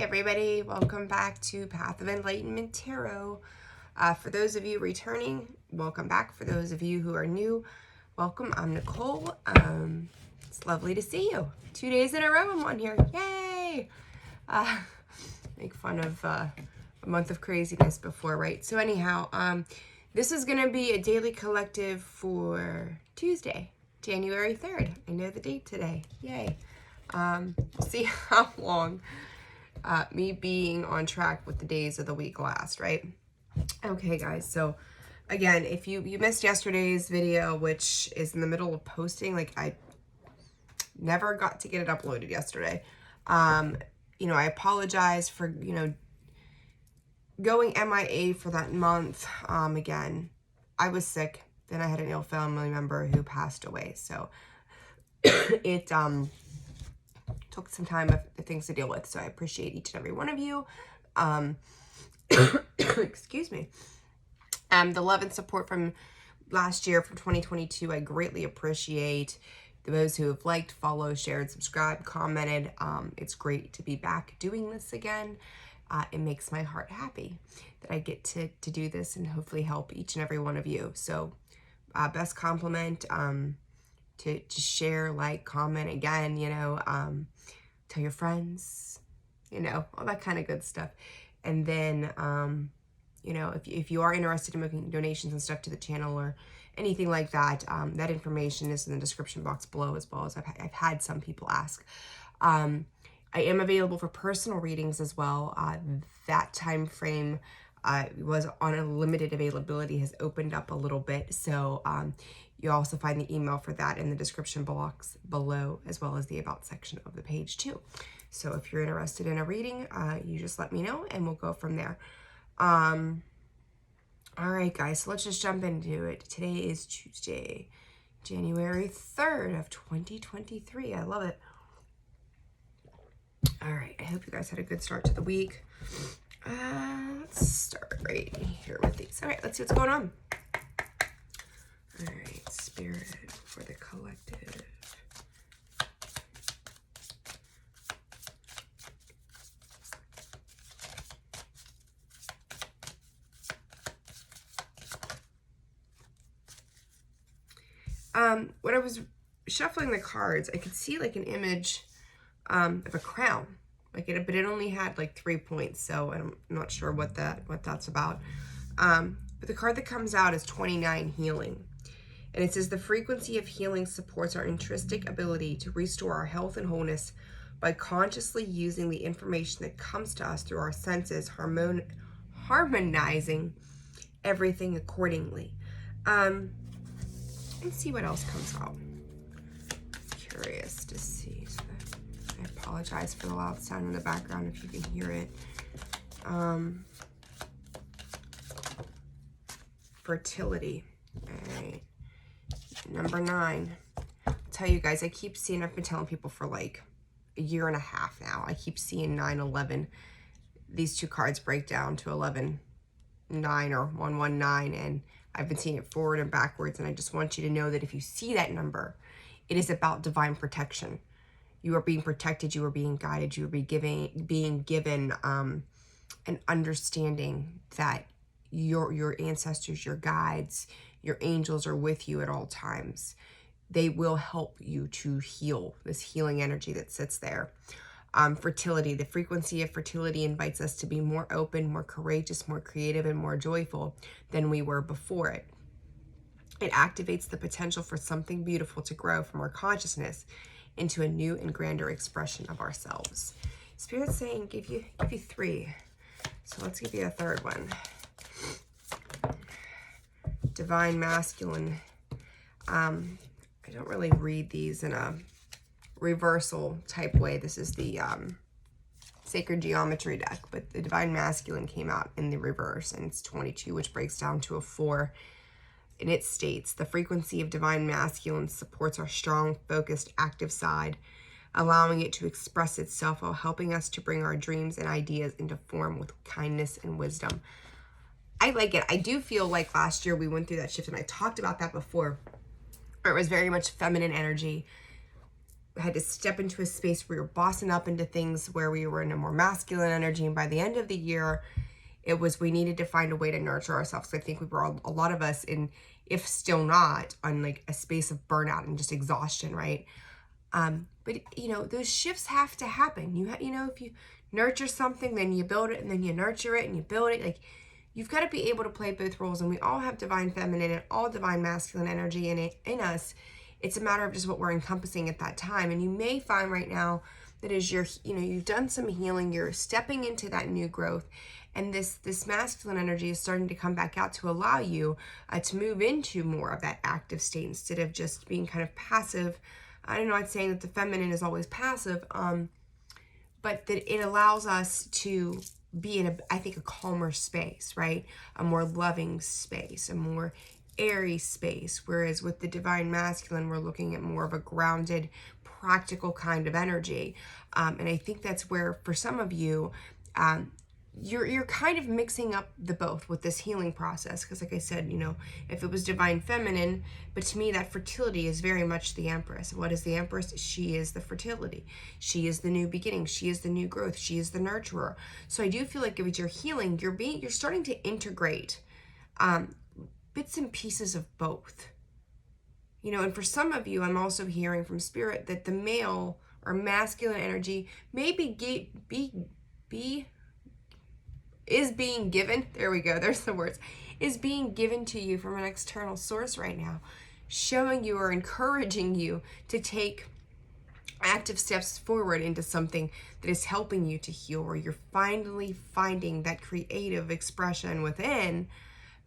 everybody, welcome back to Path of Enlightenment Tarot. For those of you returning, welcome back. For those of you who are new, welcome. I'm Nicole. It's lovely to see you. 2 days in a row I'm on here. Yay! Make fun of a month of craziness before, right? So anyhow, this is going to be a daily collective for Tuesday, January 3rd. I know the date today. Yay. We'll see how long me being on track with the days of the week last, right? Okay, guys, so again, if you missed yesterday's video, which is in the middle of posting, like I never got to get it uploaded yesterday. You know, I apologize for, you know, going MIA for that month. Again, I was sick. Then I had an ill family member who passed away. So it took some time of things to deal with. So I appreciate each and every one of you. Excuse me. The love and support from last year, from 2022, I greatly appreciate. Those who have liked, followed, shared, subscribed, commented. It's great to be back doing this again. It makes my heart happy that I get to do this and hopefully help each and every one of you. So best compliment, to share, like, comment again, you know, tell your friends, you know, all that kind of good stuff. And then, you know, if you are interested in making donations and stuff to the channel or anything like that, that information is in the description box below, as well as I've had some people ask. I am available for personal readings as well. That time frame was on a limited availability, has opened up a little bit. So you also find the email for that in the description box below, as well as the about section of the page too. So if you're interested in a reading, you just let me know and we'll go from there. All right, guys, so let's just jump into it. Today is Tuesday, January 3rd of 2023. I love it. All right, I hope you guys had a good start to the week. Let's start right here with these. All right, let's see what's going on. All right, Spirit for the collective. When I was shuffling the cards, I could see like an image of a crown, like it, but it only had like 3 points, so I'm not sure what that's about. But the card that comes out is 29, Healing, and it says the frequency of healing supports our intrinsic ability to restore our health and wholeness by consciously using the information that comes to us through our senses, harmonizing everything accordingly. Let's see what else comes out. Curious to see. So I apologize for the loud sound in the background if you can hear it. Fertility. All right. Number 9. I'll tell you guys, I keep seeing, I've been telling people for like a year and a half now, I keep seeing 9-11. These two cards break down to 11-9 or 119, and I've been seeing it forward and backwards, and I just want you to know that if you see that number, it is about divine protection. You are being protected, you are being guided, you are being given an understanding that your ancestors, your guides, your angels are with you at all times. They will help you to heal, this healing energy that sits there. Fertility, the frequency of fertility invites us to be more open, more courageous, more creative, and more joyful than we were before it. It activates the potential for something beautiful to grow from our consciousness into a new and grander expression of ourselves. Spirit's saying give you 3. So let's give you a third one. Divine Masculine. I don't really read these in a reversal type way. This is the Sacred Geometry deck, but the Divine Masculine came out in the reverse, and it's 22, which breaks down to a 4. And it states, the frequency of Divine Masculine supports our strong, focused, active side, allowing it to express itself while helping us to bring our dreams and ideas into form with kindness and wisdom. I like it. I do feel like last year we went through that shift, and I talked about that before, where it was very much feminine energy. had to step into a space where we were bossing up into things where we were in a more masculine energy. And by the end of the year, it was, we needed to find a way to nurture ourselves. I think we were all, a lot of us in, if still not, on like a space of burnout and just exhaustion, right? But you know, those shifts have to happen. You know, if you nurture something, then you build it, and then you nurture it and you build it. Like, you've got to be able to play both roles, and we all have divine feminine and all divine masculine energy in us. It's a matter of just what we're encompassing at that time. And you may find right now that as you're, you know, you've done some healing, you're stepping into that new growth, and this masculine energy is starting to come back out to allow you to move into more of that active state instead of just being kind of passive. I'm not saying that the feminine is always passive, but that it allows us to be in I think, a calmer space, right? A more loving space, a more airy space. Whereas with the divine masculine, we're looking at more of a grounded, practical kind of energy. And I think that's where, for some of you, you're kind of mixing up the both with this healing process. Because like I said, you know, if it was divine feminine, but to me that fertility is very much the Empress. What is the Empress? She is the fertility. She is the new beginning. She is the new growth. She is the nurturer. So I do feel like with your healing, you're starting to integrate bits and pieces of both. You know, and for some of you, I'm also hearing from Spirit that the male or masculine energy may is being given, there we go, there's the words, is being given to you from an external source right now, showing you or encouraging you to take active steps forward into something that is helping you to heal, where you're finally finding that creative expression within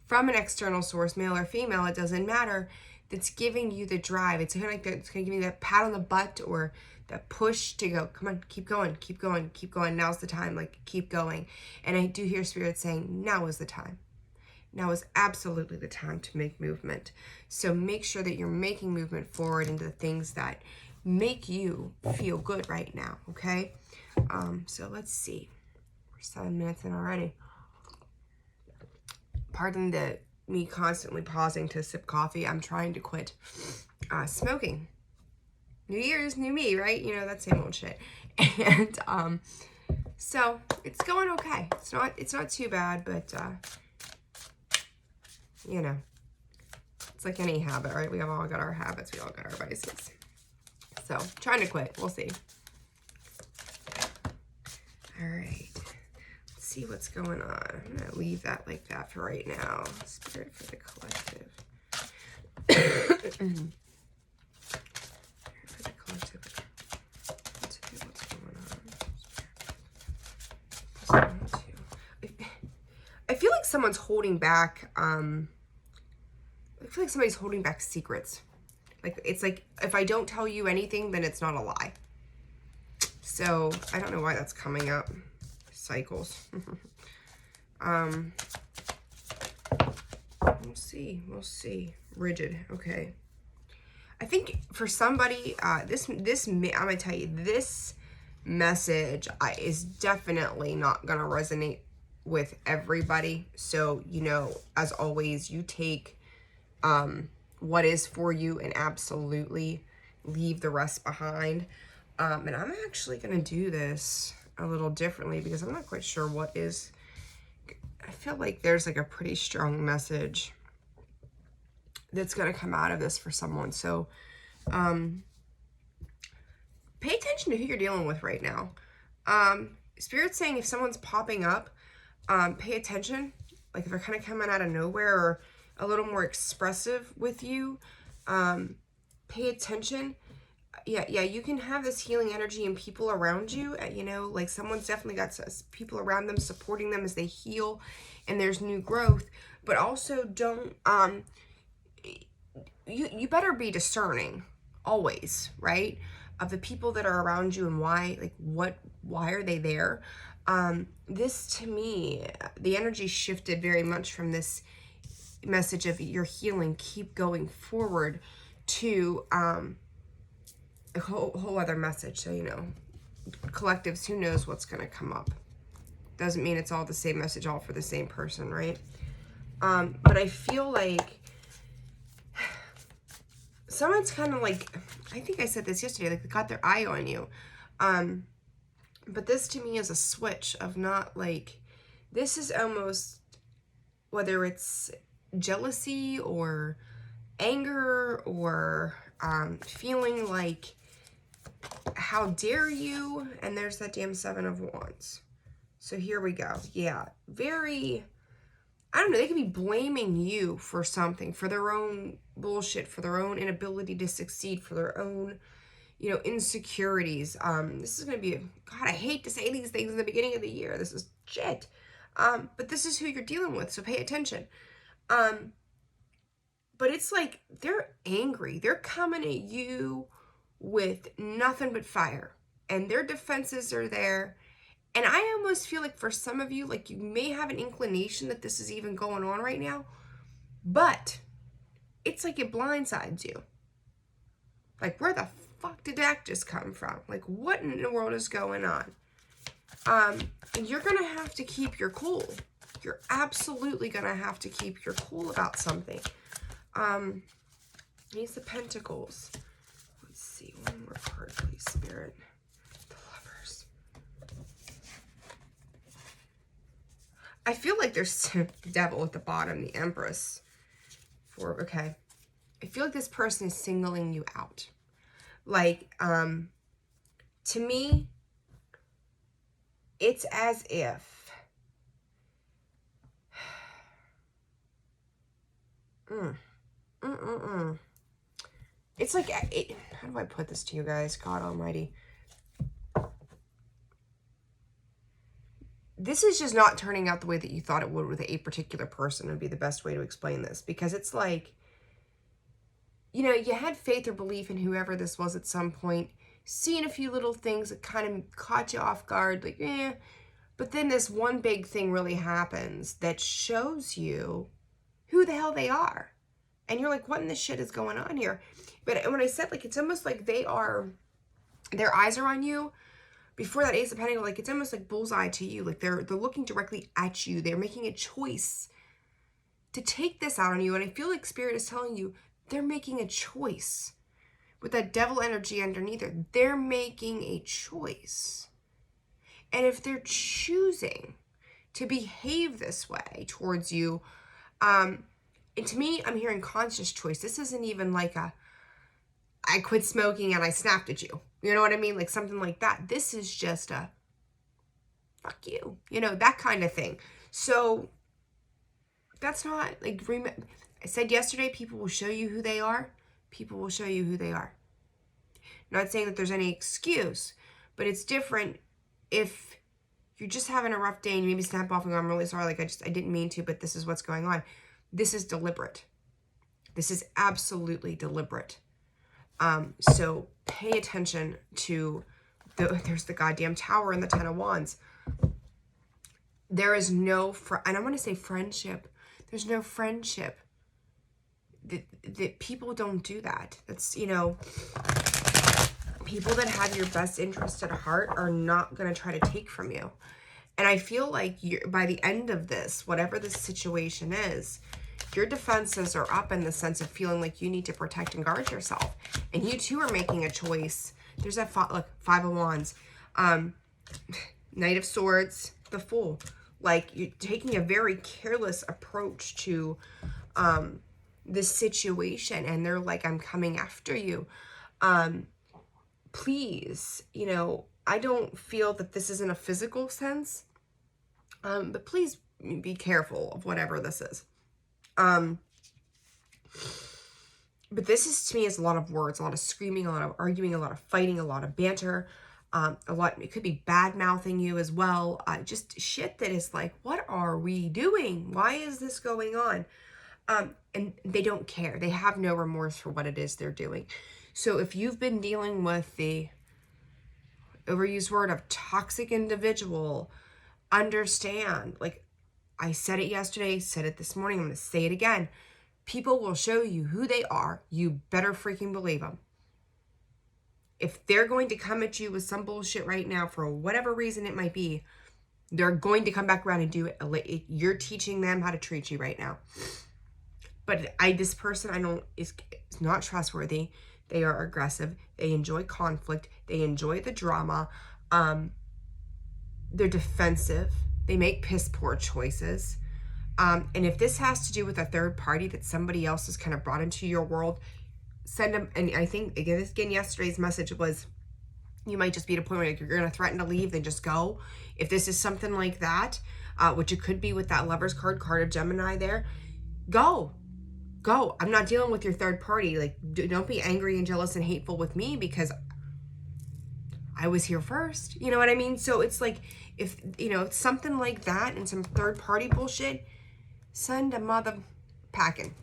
from an external source, male or female, it doesn't matter, that's giving you the drive. It's kind of like it's going to give you that pat on the butt or that push to go, come on, keep going, keep going, keep going. Now's the time, like, keep going. And I do hear Spirit saying, now is the time. Now is absolutely the time to make movement. So make sure that you're making movement forward into the things that make you feel good right now, okay? So let's see. We're 7 minutes in already. Pardon me constantly pausing to sip coffee. I'm trying to quit smoking. New Year's, new me, right? You know, that same old shit. And so it's going okay. It's not too bad, but you know, it's like any habit, right? We have all got our habits, we all got our vices. So trying to quit. We'll see. All right. Let's see what's going on. I'm gonna leave that like that for right now. Spirit for the collective. I feel like someone's holding back, I feel like somebody's holding back secrets. Like, it's like, if I don't tell you anything, then it's not a lie. So, I don't know why that's coming up. Cycles. We'll see. Rigid, okay. I think for somebody, I'm gonna tell you, this message is definitely not gonna resonate with everybody. So, you know, as always, you take what is for you and absolutely leave the rest behind. And I'm actually gonna do this a little differently because I'm not quite sure what is. I feel like there's like a pretty strong message that's going to come out of this for someone. So pay attention to who you're dealing with right now. Spirit's saying if someone's popping up, pay attention. Like if they're kind of coming out of nowhere or a little more expressive with you, pay attention. Yeah, you can have this healing energy and people around you, you know, like someone's definitely got people around them supporting them as they heal and there's new growth, but also don't, you better be discerning always, right? Of the people that are around you and why, like why are they there? This to me, the energy shifted very much from this message of your healing, keep going forward, to, a whole other message. So, you know, collectives, who knows what's going to come up. Doesn't mean it's all the same message, all for the same person, right? But I feel like someone's kind of like, I think I said this yesterday, like they got their eye on you. But this to me is a switch of not like, this is almost, whether it's jealousy or anger or feeling like, how dare you? And there's that damn Seven of Wands. So here we go. Yeah, very, I don't know, they could be blaming you for something, for their own bullshit, for their own inability to succeed, for their own, you know, insecurities. This is going to be, God, I hate to say these things in the beginning of the year. This is shit. But this is who you're dealing with, so pay attention. But it's like, they're angry. They're coming at you with nothing but fire. And their defenses are there. And I almost feel like for some of you, like you may have an inclination that this is even going on right now. But it's like it blindsides you. Like, where the fuck did that just come from? Like, what in the world is going on? And you're going to have to keep your cool. You're absolutely going to have to keep your cool about something. Ace of Pentacles. Let's see, one more card, please, Spirit. The Lovers. I feel like there's the Devil at the bottom, the Empress. Okay. I feel like this person is singling you out. Like, to me, it's as if it's like, how do I put this to you guys? God almighty. This is just not turning out the way that you thought it would with a particular person, would be the best way to explain this. Because it's like, you know, you had faith or belief in whoever this was at some point, seeing a few little things that kind of caught you off guard, like, but then this one big thing really happens that shows you who the hell they are. And you're like, what in the shit is going on here? But when I said, like, it's almost like their eyes are on you. Before that Ace of Pentacles, like, it's almost like bullseye to you. Like, they're looking directly at you. They're making a choice to take this out on you. And I feel like Spirit is telling you, they're making a choice. With that Devil energy underneath it, they're making a choice. And if they're choosing to behave this way towards you, and to me, I'm hearing conscious choice. This isn't even like I quit smoking and I snapped at you. You know what I mean? Like something like that. This is just a, fuck you. You know, that kind of thing. So, that's not, like, I said yesterday, people will show you who they are. People will show you who they are. Not saying that there's any excuse, but it's different if you're just having a rough day and you maybe snap off and go, I'm really sorry, like, I didn't mean to, but this is what's going on. This is deliberate. This is absolutely deliberate. So pay attention to, there's the goddamn Tower and the Ten of Wands. There is no, and I want to say friendship. There's no friendship. That people don't do that. That's, you know, people that have your best interest at heart are not going to try to take from you. And I feel like by the end of this, whatever the situation is, your defenses are up in the sense of feeling like you need to protect and guard yourself. And you too are making a choice. There's that, look, Five of Wands, Knight of Swords, the Fool. Like, you're taking a very careless approach to this situation. And they're like, I'm coming after you. Please, you know, I don't feel that this is in a physical sense. But please be careful of whatever this is. But this is, to me, is a lot of words, a lot of screaming, a lot of arguing, a lot of fighting, a lot of banter, it could be bad mouthing you as well. Just shit that is like, what are we doing? Why is this going on? And they don't care. They have no remorse for what it is they're doing. So if you've been dealing with the overused word of toxic individual, understand, like I said it yesterday, said it this morning, I'm going to say it again. People will show you who they are. You better freaking believe them. If they're going to come at you with some bullshit right now for whatever reason it might be, they're going to come back around and do it. You're teaching them how to treat you right now. But this person is not trustworthy. They are aggressive. They enjoy conflict. They enjoy the drama. They're defensive. They make piss poor choices. And if this has to do with a third party that somebody else has kind of brought into your world, send them. And I think, again, yesterday's message was, you might just be at a point where you're going to threaten to leave, then just go. If this is something like that, which it could be with that Lover's card of Gemini there, go. I'm not dealing with your third party. Like, don't be angry and jealous and hateful with me because I was here first. You know what I mean? So it's like, if, something like that and some third party bullshit, send a mother packing.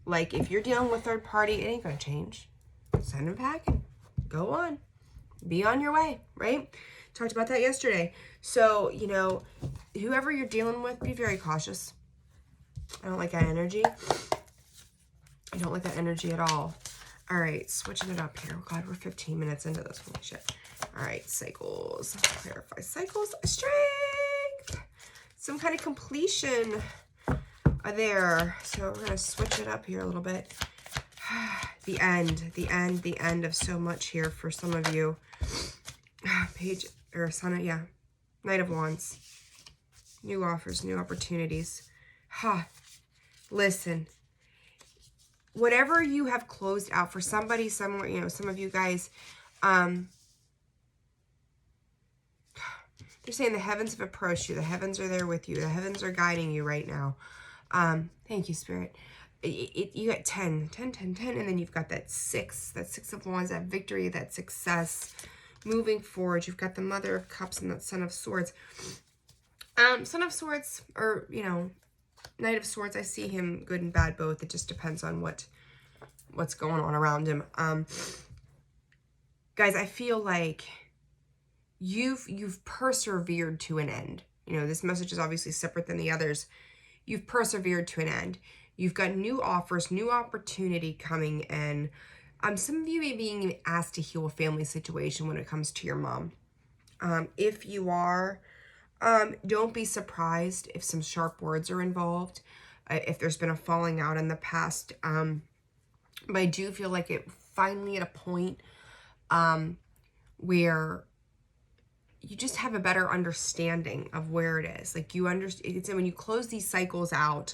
Like, if you're dealing with third party, it ain't going to change. Send them packing. Go on. Be on your way, right? Talked about that yesterday. So, whoever you're dealing with, be very cautious. I don't like that energy. I don't like that energy at all. All right, switching it up here. Oh God, we're 15 minutes into this. Holy shit. All right, cycles. Clarify cycles. Strength. Some kind of completion there. So we're going to switch it up here a little bit. The end of so much here for some of you. Page, or Sun, yeah. Knight of Wands. New offers, new opportunities. Listen. Whatever you have closed out for somebody somewhere, some of you guys, they're saying the heavens have approached you. The heavens are there with you. The heavens are guiding you right now. Thank you, Spirit. You got 10, and then you've got that 6 of Wands, that victory, that success, moving forward. You've got the Mother of Cups and that Son of Swords. Son of Swords, or, Knight of Swords, I see him good and bad both. It just depends on what's going on around him. Guys, I feel like you've persevered to an end. This message is obviously separate than the others. You've persevered to an end. You've got new offers, new opportunity coming in. Some of you may be being asked to heal a family situation when it comes to your mom. If you are, don't be surprised if some sharp words are involved, if there's been a falling out in the past. But I do feel like it finally at a point where you just have a better understanding of where it is. Like, you understand, it's when you close these cycles out,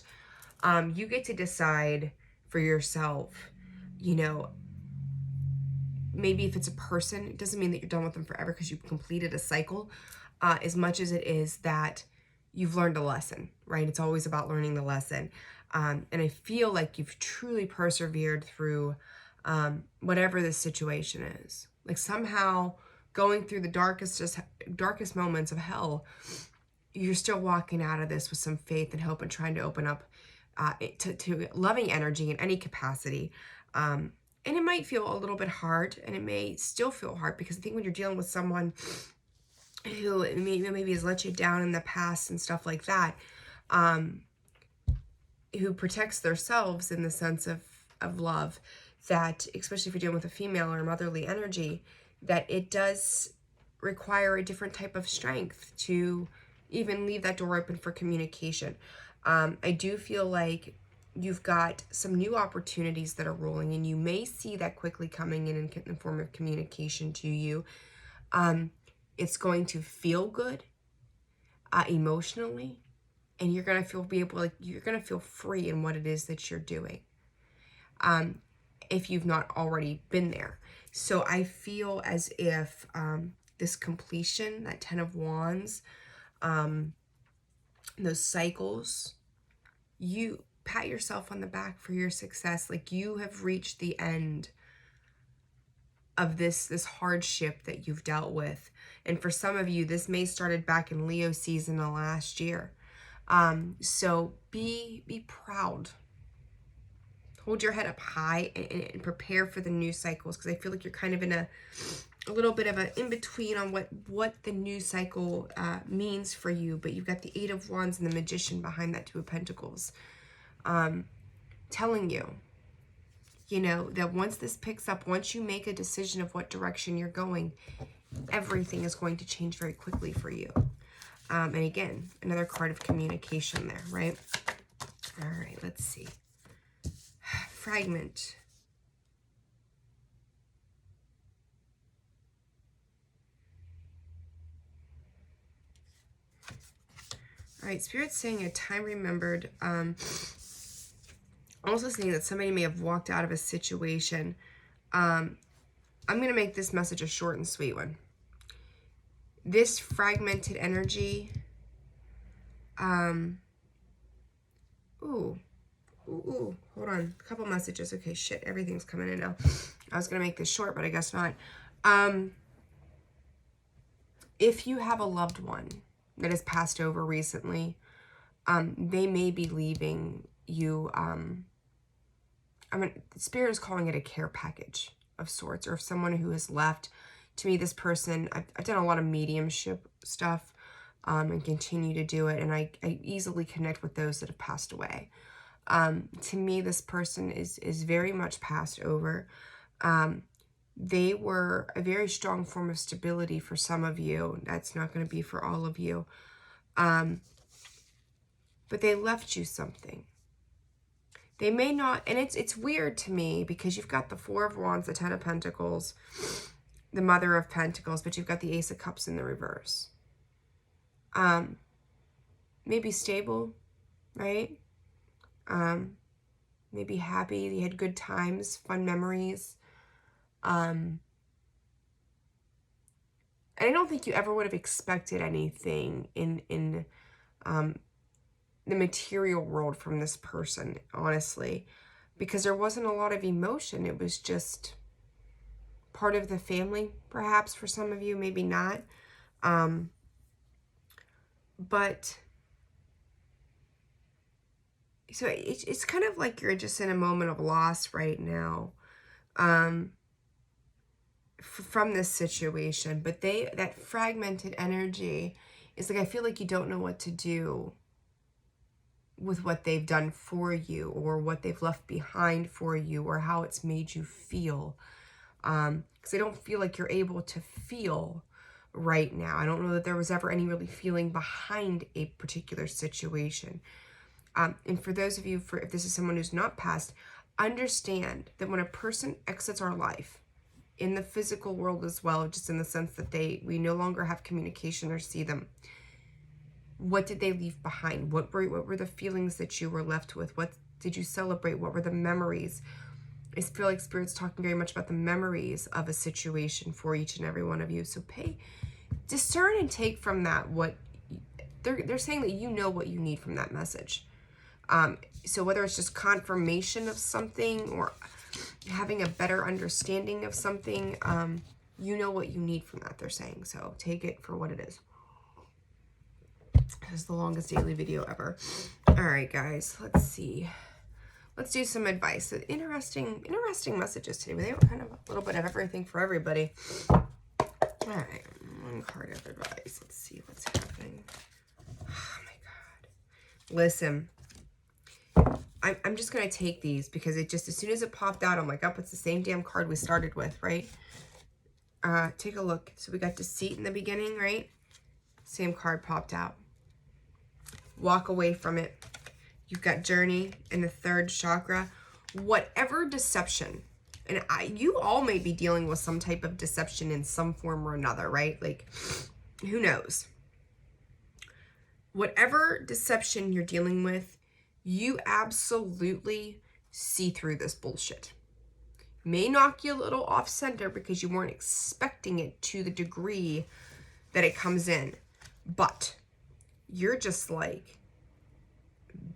you get to decide for yourself, maybe if it's a person, it doesn't mean that you're done with them forever because you've completed a cycle, as much as it is that you've learned a lesson, right? It's always about learning the lesson. And I feel like you've truly persevered through whatever this situation is. Like, somehow going through the darkest moments of hell, you're still walking out of this with some faith and hope and trying to open up to loving energy in any capacity. And it might feel a little bit hard, and it may still feel hard, because I think when you're dealing with someone who maybe has let you down in the past and stuff like that, who protects themselves in the sense of love, that especially if you're dealing with a female or motherly energy, that it does require a different type of strength to even leave that door open for communication. I do feel like you've got some new opportunities that are rolling, and you may see that quickly coming in the form of communication to you. It's going to feel good emotionally, and you're gonna you're gonna feel free in what it is that you're doing, if you've not already been there. So I feel as if this completion, that 10 of Wands, those cycles, you pat yourself on the back for your success. Like, you have reached the end of this hardship that you've dealt with. And for some of you, this may started back in Leo season of last year. So be proud. Hold your head up high and prepare for the new cycles, because I feel like you're kind of in a little bit of an in-between on what the new cycle means for you. But you've got the 8 of Wands and the Magician behind that 2 of Pentacles, telling you, that once this picks up, once you make a decision of what direction you're going, everything is going to change very quickly for you. And again, another card of communication there, right? All right, let's see. fragment. All right, Spirit's saying a time remembered. Also saying that somebody may have walked out of a situation. I'm going to make this message a short and sweet one. This fragmented energy, hold on, a couple messages. Okay, shit, everything's coming in now. I was going to make this short, but I guess not. If you have a loved one that has passed over recently, they may be leaving you, Spirit is calling it a care package of sorts, or if someone who has left. To me, this person, I've done a lot of mediumship stuff, and continue to do it, and I easily connect with those that have passed away. To me, this person is very much passed over. They were a very strong form of stability for some of you. That's not going to be for all of you. But they left you something. They may not, and it's weird to me because you've got the Four of Wands, the Ten of Pentacles, the Mother of Pentacles, but you've got the Ace of Cups in the reverse. Maybe stable, right? Maybe happy, you had good times, fun memories. And I don't think you ever would have expected anything in the material world from this person, honestly, because there wasn't a lot of emotion. It was just part of the family, perhaps for some of you, maybe not. But so it's kind of like you're just in a moment of loss right now, from this situation. But that fragmented energy is like, I feel like you don't know what to do with what they've done for you, or what they've left behind for you, or how it's made you feel. Because I don't feel like you're able to feel right now. I don't know that there was ever any really feeling behind a particular situation. And for those of you, if this is someone who's not passed, understand that when a person exits our life, in the physical world as well, just in the sense that we no longer have communication or see them, what did they leave behind? What were the feelings that you were left with? What did you celebrate? What were the memories? I feel like Spirit's talking very much about the memories of a situation for each and every one of you. So discern and take from that what they're saying, that you know what you need from that message. So whether it's just confirmation of something or having a better understanding of something, you know what you need from that, they're saying. So take it for what it is. This is the longest daily video ever. All right, guys, let's see. Let's do some advice. Interesting messages today. They were kind of a little bit of everything for everybody. All right, one card of advice. Let's see what's happening. Oh my God. Listen, I'm just going to take these because it just, as soon as it popped out, I'm like, oh, it's the same damn card we started with, right? Take a look. So we got Deceit in the beginning, right? Same card popped out. Walk away from it. You've got Journey in the third chakra. Whatever deception, and you all may be dealing with some type of deception in some form or another, right? Like, who knows? Whatever deception you're dealing with, you absolutely see through this bullshit. May knock you a little off center because you weren't expecting it to the degree that it comes in. But you're just like,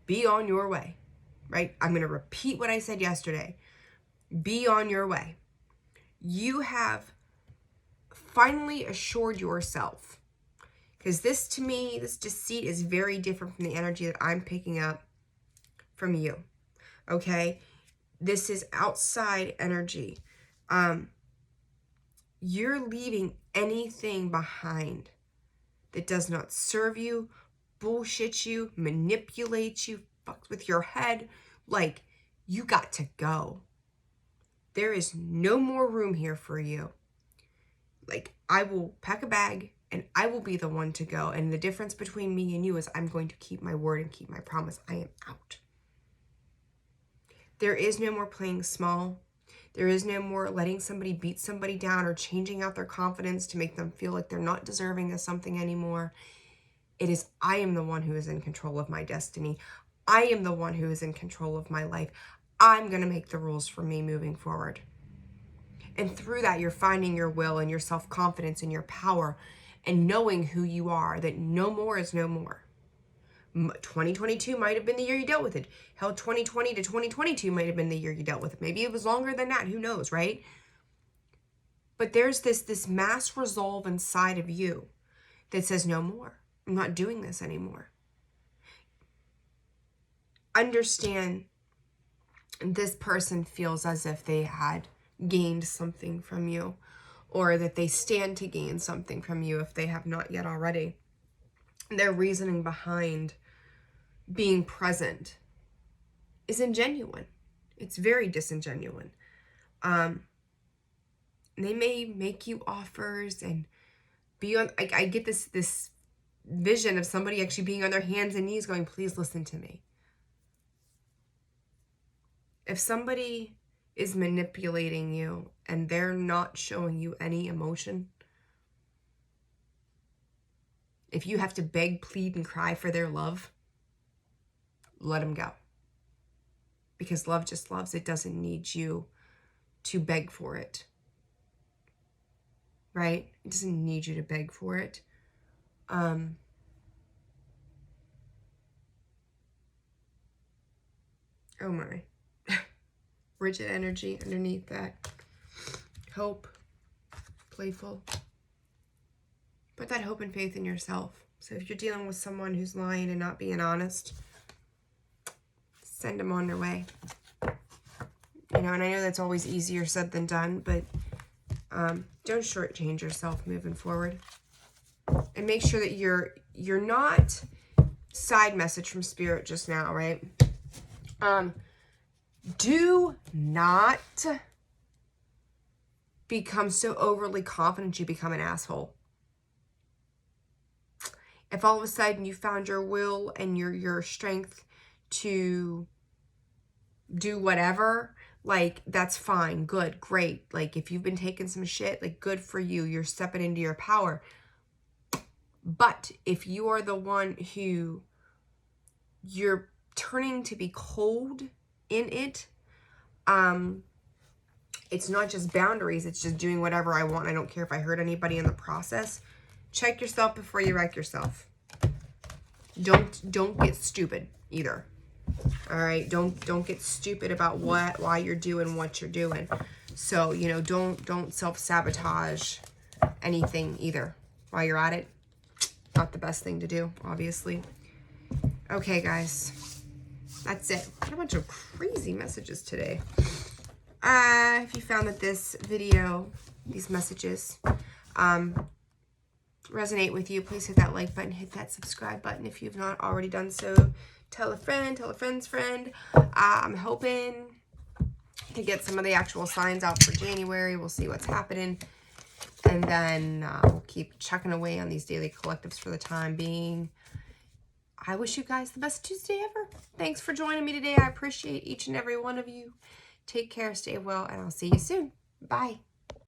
be on your way, right? I'm going to repeat what I said yesterday. Be on your way. You have finally assured yourself, because this, to me, this deceit is very different from the energy that I'm picking up from you, okay? This is outside energy. You're leaving anything behind that does not serve you, bullshit you, manipulate you, fucks with your head. Like, you got to go. There is no more room here for you. Like, I will pack a bag and I will be the one to go. And the difference between me and you is I'm going to keep my word and keep my promise. I am out. There is no more playing small. There is no more letting somebody beat somebody down or changing out their confidence to make them feel like they're not deserving of something anymore. It is, I am the one who is in control of my destiny. I am the one who is in control of my life. I'm going to make the rules for me moving forward. And through that, you're finding your will and your self-confidence and your power and knowing who you are, that no more is no more. 2022 might have been the year you dealt with it. Hell, 2020 to 2022 might have been the year you dealt with it. Maybe it was longer than that. Who knows, right? But there's this mass resolve inside of you that says, no more. I'm not doing this anymore. Understand this person feels as if they had gained something from you, or that they stand to gain something from you if they have not yet already. Their reasoning behind being present is ingenuine. It's very disingenuine. They may make you offers and be on, I get this vision of somebody actually being on their hands and knees going, please listen to me. If somebody is manipulating you and they're not showing you any emotion, if you have to beg, plead, and cry for their love, let them go. Because love just loves. It doesn't need you to beg for it. Right? It doesn't need you to beg for it. Oh my. Rigid energy underneath that. Hope. Playful. Put that hope and faith in yourself. So if you're dealing with someone who's lying and not being honest, send them on their way. You know, and I know that's always easier said than done, but don't shortchange yourself moving forward. And make sure that you're not, side message from Spirit just now, right? Do not become so overly confident you become an asshole. If all of a sudden you found your will and your strength to do whatever, like, that's fine, good, great. Like, if you've been taking some shit, like, good for you. You're stepping into your power. But if you are the one who you're turning to be cold in it, it's not just boundaries, it's just doing whatever I want. I don't care if I hurt anybody in the process. Check yourself before you wreck yourself. Don't get stupid either. All right, don't get stupid about why you're doing what you're doing. So, you know, don't self-sabotage anything either while you're at it. Not the best thing to do, obviously. Okay, guys, that's it. Got a bunch of crazy messages today. If you found that this video, these messages, resonate with you, please hit that like button, hit that subscribe button if you've not already done so. Tell a friend, tell a friend's friend. I'm hoping to get some of the actual signs out for January. We'll see what's happening. And then we'll keep chucking away on these daily collectives for the time being. I wish you guys the best Tuesday ever. Thanks for joining me today. I appreciate each and every one of you. Take care, stay well, and I'll see you soon. Bye.